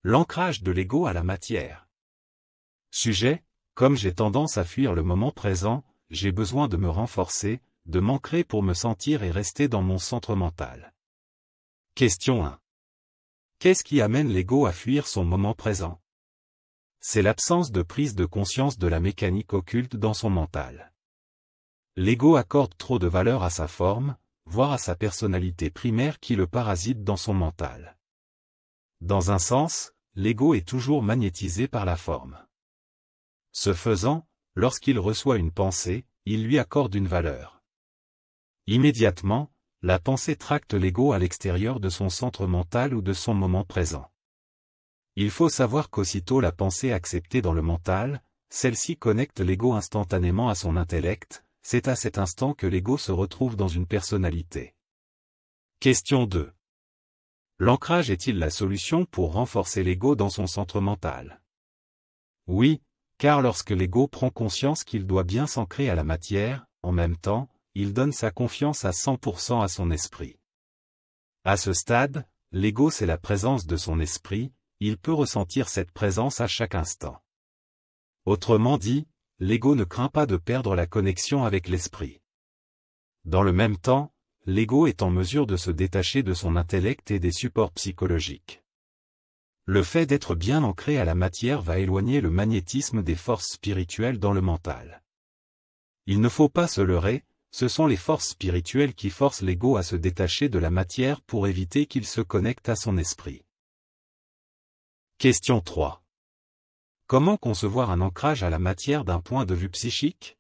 L'ancrage de l'ego à la matière. Sujet, comme j'ai tendance à fuir le moment présent, j'ai besoin de me renforcer, de m'ancrer pour me sentir et rester dans mon centre mental. Question 1. Qu'est-ce qui amène l'ego à fuir son moment présent? C'est l'absence de prise de conscience de la mécanique occulte dans son mental. L'ego accorde trop de valeur à sa forme, voire à sa personnalité primaire qui le parasite dans son mental. Dans un sens, l'ego est toujours magnétisé par la forme. Ce faisant, lorsqu'il reçoit une pensée, il lui accorde une valeur. Immédiatement, la pensée tracte l'ego à l'extérieur de son centre mental ou de son moment présent. Il faut savoir qu'aussitôt la pensée acceptée dans le mental, celle-ci connecte l'ego instantanément à son intellect, c'est à cet instant que l'ego se retrouve dans une personnalité. Question 2. L'ancrage est-il la solution pour renforcer l'ego dans son centre mental? Oui, car lorsque l'ego prend conscience qu'il doit bien s'ancrer à la matière, en même temps, il donne sa confiance à 100% à son esprit. À ce stade, l'ego c'est la présence de son esprit, il peut ressentir cette présence à chaque instant. Autrement dit, l'ego ne craint pas de perdre la connexion avec l'esprit. Dans le même temps, l'ego est en mesure de se détacher de son intellect et des supports psychologiques. Le fait d'être bien ancré à la matière va éloigner le magnétisme des forces spirituelles dans le mental. Il ne faut pas se leurrer, ce sont les forces spirituelles qui forcent l'ego à se détacher de la matière pour éviter qu'il se connecte à son esprit. Question 3. Comment concevoir un ancrage à la matière d'un point de vue psychique?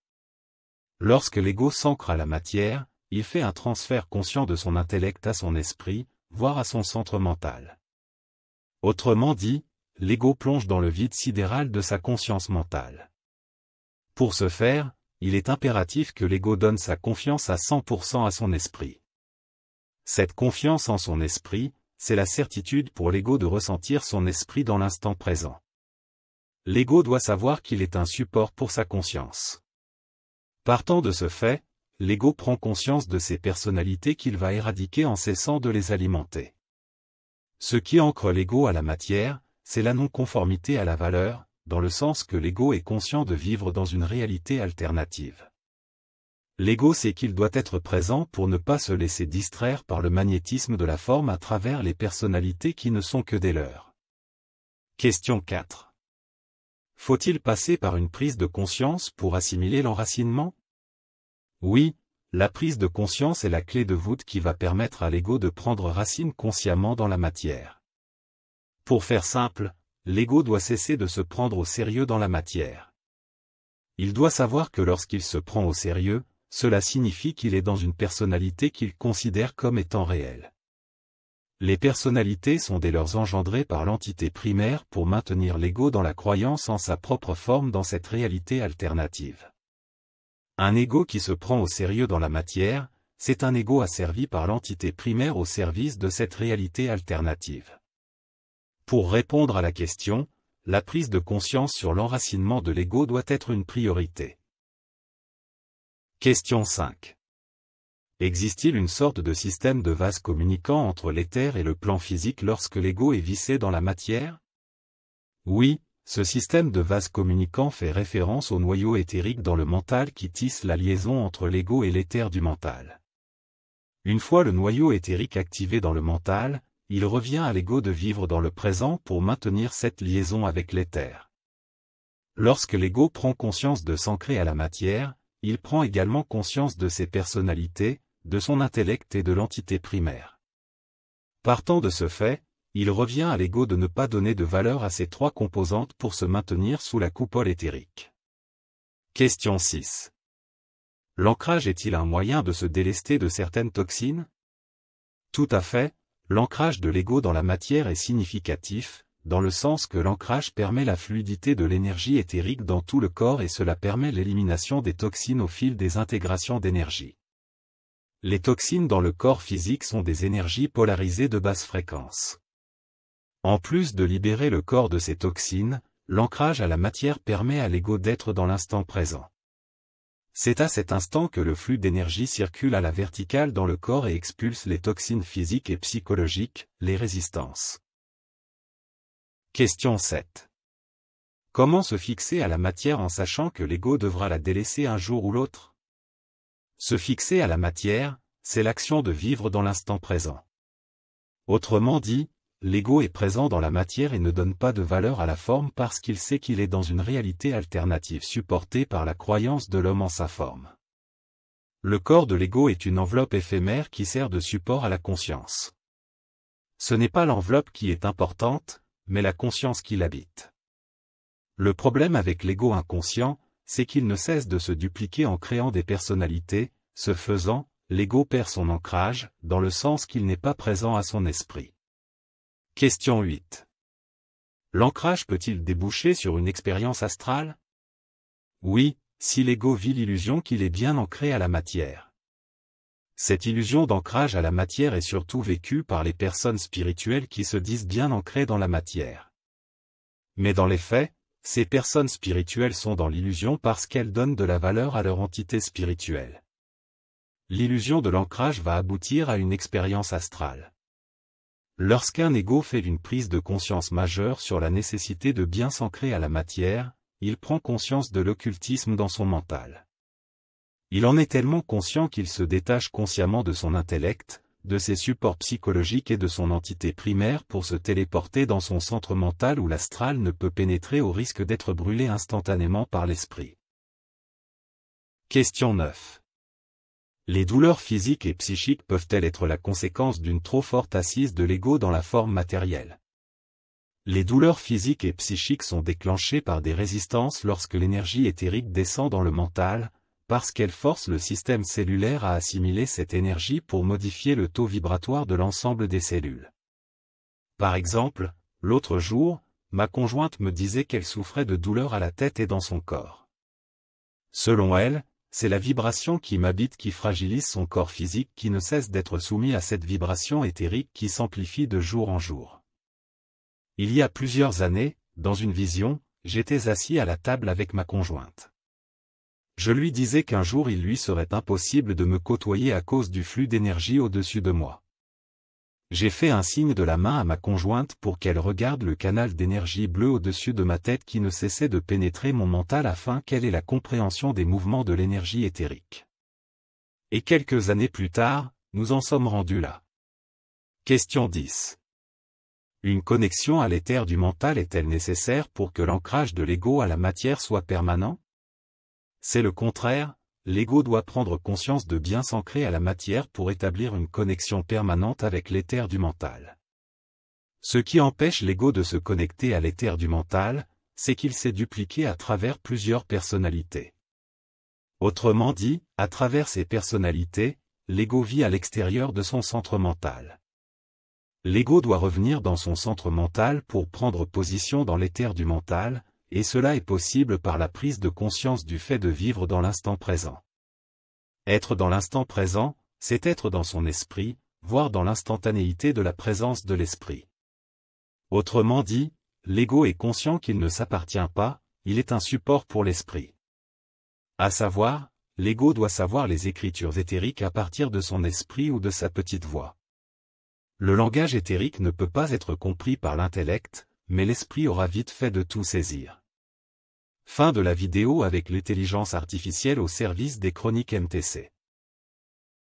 Lorsque l'ego s'ancre à la matière, il fait un transfert conscient de son intellect à son esprit, voire à son centre mental. Autrement dit, l'ego plonge dans le vide sidéral de sa conscience mentale. Pour ce faire, il est impératif que l'ego donne sa confiance à 100% à son esprit. Cette confiance en son esprit, c'est la certitude pour l'ego de ressentir son esprit dans l'instant présent. L'ego doit savoir qu'il est un support pour sa conscience. Partant de ce fait, l'ego prend conscience de ses personnalités qu'il va éradiquer en cessant de les alimenter. Ce qui ancre l'ego à la matière, c'est la non-conformité à la valeur, dans le sens que l'ego est conscient de vivre dans une réalité alternative. L'ego sait qu'il doit être présent pour ne pas se laisser distraire par le magnétisme de la forme à travers les personnalités qui ne sont que des leurs. Question 4. Faut-il passer par une prise de conscience pour assimiler l'enracinement? Oui, la prise de conscience est la clé de voûte qui va permettre à l'ego de prendre racine consciemment dans la matière. Pour faire simple, l'ego doit cesser de se prendre au sérieux dans la matière. Il doit savoir que lorsqu'il se prend au sérieux, cela signifie qu'il est dans une personnalité qu'il considère comme étant réelle. Les personnalités sont dès lors engendrées par l'entité primaire pour maintenir l'ego dans la croyance en sa propre forme dans cette réalité alternative. Un ego qui se prend au sérieux dans la matière, c'est un ego asservi par l'entité primaire au service de cette réalité alternative. Pour répondre à la question, la prise de conscience sur l'enracinement de l'ego doit être une priorité. Question 5. Existe-t-il une sorte de système de vase communicant entre l'éther et le plan physique lorsque l'ego est vissé dans la matière? Oui, ce système de vase communicant fait référence au noyau éthérique dans le mental qui tisse la liaison entre l'ego et l'éther du mental. Une fois le noyau éthérique activé dans le mental, il revient à l'ego de vivre dans le présent pour maintenir cette liaison avec l'éther. Lorsque l'ego prend conscience de s'ancrer à la matière, il prend également conscience de ses personnalités, de son intellect et de l'entité primaire. Partant de ce fait, il revient à l'ego de ne pas donner de valeur à ces trois composantes pour se maintenir sous la coupole éthérique. Question 6. L'ancrage est-il un moyen de se délester de certaines toxines? Tout à fait, l'ancrage de l'ego dans la matière est significatif, dans le sens que l'ancrage permet la fluidité de l'énergie éthérique dans tout le corps et cela permet l'élimination des toxines au fil des intégrations d'énergie. Les toxines dans le corps physique sont des énergies polarisées de basse fréquence. En plus de libérer le corps de ces toxines, l'ancrage à la matière permet à l'ego d'être dans l'instant présent. C'est à cet instant que le flux d'énergie circule à la verticale dans le corps et expulse les toxines physiques et psychologiques, les résistances. Question 7. Comment se fixer à la matière en sachant que l'ego devra la délaisser un jour ou l'autre? Se fixer à la matière, c'est l'action de vivre dans l'instant présent. Autrement dit, l'ego est présent dans la matière et ne donne pas de valeur à la forme parce qu'il sait qu'il est dans une réalité alternative supportée par la croyance de l'homme en sa forme. Le corps de l'ego est une enveloppe éphémère qui sert de support à la conscience. Ce n'est pas l'enveloppe qui est importante, mais la conscience qui l'habite. Le problème avec l'ego inconscient, c'est qu'il ne cesse de se dupliquer en créant des personnalités. Ce faisant, l'ego perd son ancrage, dans le sens qu'il n'est pas présent à son esprit. Question 8. L'ancrage peut-il déboucher sur une expérience astrale? Oui, si l'ego vit l'illusion qu'il est bien ancré à la matière. Cette illusion d'ancrage à la matière est surtout vécue par les personnes spirituelles qui se disent bien ancrées dans la matière. Mais dans les faits, ces personnes spirituelles sont dans l'illusion parce qu'elles donnent de la valeur à leur entité spirituelle. L'illusion de l'ancrage va aboutir à une expérience astrale. Lorsqu'un ego fait une prise de conscience majeure sur la nécessité de bien s'ancrer à la matière, il prend conscience de l'occultisme dans son mental. Il en est tellement conscient qu'il se détache consciemment de son intellect, de ses supports psychologiques et de son entité primaire pour se téléporter dans son centre mental où l'astral ne peut pénétrer au risque d'être brûlé instantanément par l'esprit. Question 9. Les douleurs physiques et psychiques peuvent-elles être la conséquence d'une trop forte assise de l'ego dans la forme matérielle? Les douleurs physiques et psychiques sont déclenchées par des résistances lorsque l'énergie éthérique descend dans le mental, parce qu'elle force le système cellulaire à assimiler cette énergie pour modifier le taux vibratoire de l'ensemble des cellules. Par exemple, l'autre jour, ma conjointe me disait qu'elle souffrait de douleurs à la tête et dans son corps. Selon elle, c'est la vibration qui m'habite qui fragilise son corps physique qui ne cesse d'être soumis à cette vibration éthérique qui s'amplifie de jour en jour. Il y a plusieurs années, dans une vision, j'étais assis à la table avec ma conjointe. Je lui disais qu'un jour il lui serait impossible de me côtoyer à cause du flux d'énergie au-dessus de moi. J'ai fait un signe de la main à ma conjointe pour qu'elle regarde le canal d'énergie bleue au-dessus de ma tête qui ne cessait de pénétrer mon mental afin qu'elle ait la compréhension des mouvements de l'énergie éthérique. Et quelques années plus tard, nous en sommes rendus là. Question 10. Une connexion à l'éther du mental est-elle nécessaire pour que l'ancrage de l'ego à la matière soit permanent? C'est le contraire. L'ego doit prendre conscience de bien s'ancrer à la matière pour établir une connexion permanente avec l'éther du mental. Ce qui empêche l'ego de se connecter à l'éther du mental, c'est qu'il s'est dupliqué à travers plusieurs personnalités. Autrement dit, à travers ces personnalités, l'ego vit à l'extérieur de son centre mental. L'ego doit revenir dans son centre mental pour prendre position dans l'éther du mental, et cela est possible par la prise de conscience du fait de vivre dans l'instant présent. Être dans l'instant présent, c'est être dans son esprit, voire dans l'instantanéité de la présence de l'esprit. Autrement dit, l'ego est conscient qu'il ne s'appartient pas, il est un support pour l'esprit. À savoir, l'ego doit savoir les écritures éthériques à partir de son esprit ou de sa petite voix. Le langage éthérique ne peut pas être compris par l'intellect, mais l'esprit aura vite fait de tout saisir. Fin de la vidéo avec l'intelligence artificielle au service des chroniques MTC.